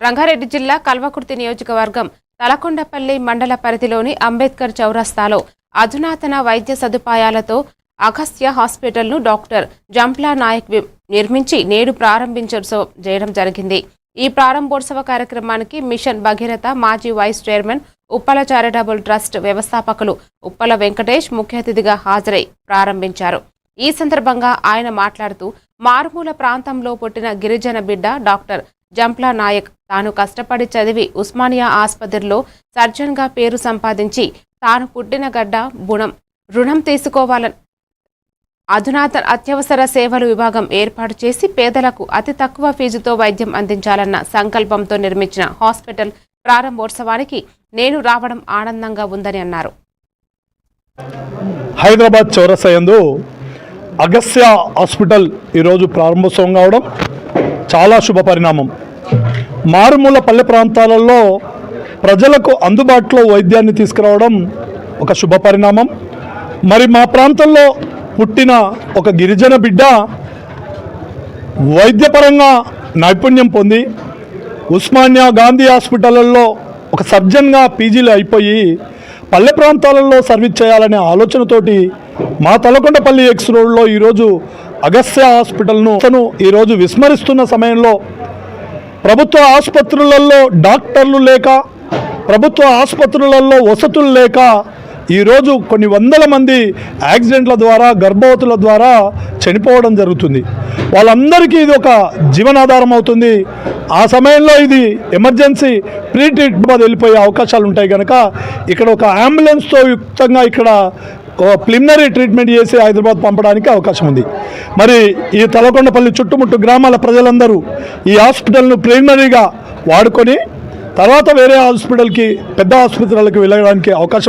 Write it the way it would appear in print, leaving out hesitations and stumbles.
రంగారెడ్డి జిల్లా కల్వకుర్తి నియోజకవర్గం తలకొండపల్లి మండల పరిధిలోని అంబేద్కర్ చౌరస్తాలో అధునాతన వైద్య సదుపాయాలతో అగస్త్య హాస్పిటల్ను డాక్టర్ జంప్లా నాయక్ నిర్మించి నేడు ప్రారంభించడం జరిగింది. ఈ ప్రారంభోత్సవ కార్యక్రమానికి మిషన్ భగీరథ మాజీ vice chairman Uppala charitable trust వ్యవస్థాపకులు ఉప్పల వెంకటేష్ ముఖ్య అతిథిగా హాజరై ప్రారంభించారు. ఈ సందర్భంగా ఆయన మాట్లాడుతూ మారుమూల ప్రాంతంలో పుట్టిన గిరిజన బిడ్డ డాక్టర్ జంప్లా నాయక్ తాను కష్టపడి చదివి ఉస్మానియా ఆసుపత్రిలో సర్జన్గా పేరు సంపాదించి తాను పుట్టిన గడ్డ రుణం తీసుకోవాలని అధునాతన అత్యవసర సేవలు విభాగం ఏర్పాటు చేసి పేదలకు అతి తక్కువ ఫీజుతో వైద్యం అందించాలన్న సంకల్పంతో నిర్మించిన హాస్పిటల్ ప్రారంభోత్సవానికి నేను రావడం ఆనందంగా ఉందని అన్నారు. హైదరాబాద్ చౌరస్తా యందు అగస్త్య హాస్పిటల్ ఈరోజు ప్రారంభోత్సవం కావడం చాలా శుభ పరిణామం. మారుమూల పల్లె ప్రాంతాలలో ప్రజలకు అందుబాటులో వైద్యాన్ని తీసుకురావడం ఒక శుభ పరిణామం. మరి మా ప్రాంతంలో పుట్టిన ఒక గిరిజన బిడ్డ వైద్యపరంగా నైపుణ్యం పొంది ఉస్మానియా గాంధీ హాస్పిటల్లో ఒక సర్జన్గా పీజీలు అయిపోయి పల్లె ప్రాంతాలలో సర్వీస్ చేయాలనే ఆలోచనతోటి మా తలకొండపల్లి ఎక్స్ రోడ్లో ఈరోజు అగస్త్య హాస్పిటల్ను ఈరోజు విస్మరిస్తున్న సమయంలో ప్రభుత్వ ఆసుపత్రులలో డాక్టర్లు లేక, ప్రభుత్వ ఆసుపత్రులలో వసతులు లేక ఈరోజు కొన్ని వందల మంది యాక్సిడెంట్ల ద్వారా, గర్భవతుల ద్వారా చనిపోవడం జరుగుతుంది. వాళ్ళందరికీ ఇది ఒక జీవనాధారం అవుతుంది. ఆ సమయంలో ఇది ఎమర్జెన్సీ ప్రీ ట్రీట్మెంట్ వెళ్ళిపోయే అవకాశాలు ఉంటాయి కనుక ఇక్కడ ఒక అంబులెన్స్తో యుక్తంగా ఇక్కడ ప్రిలిమినరీ ట్రీట్మెంట్ చేసి హైదరాబాద్ పంపడానికి అవకాశం ఉంది. మరి ఈ తలకొండపల్లి చుట్టుముట్టు గ్రామాల ప్రజలందరూ ఈ హాస్పిటల్ను ప్రిలిమినరీగా వాడుకొని తర్వాత వేరే హాస్పిటల్కి, పెద్ద ఆసుపత్రులకు వెళ్ళడానికి అవకాశం ఉంది.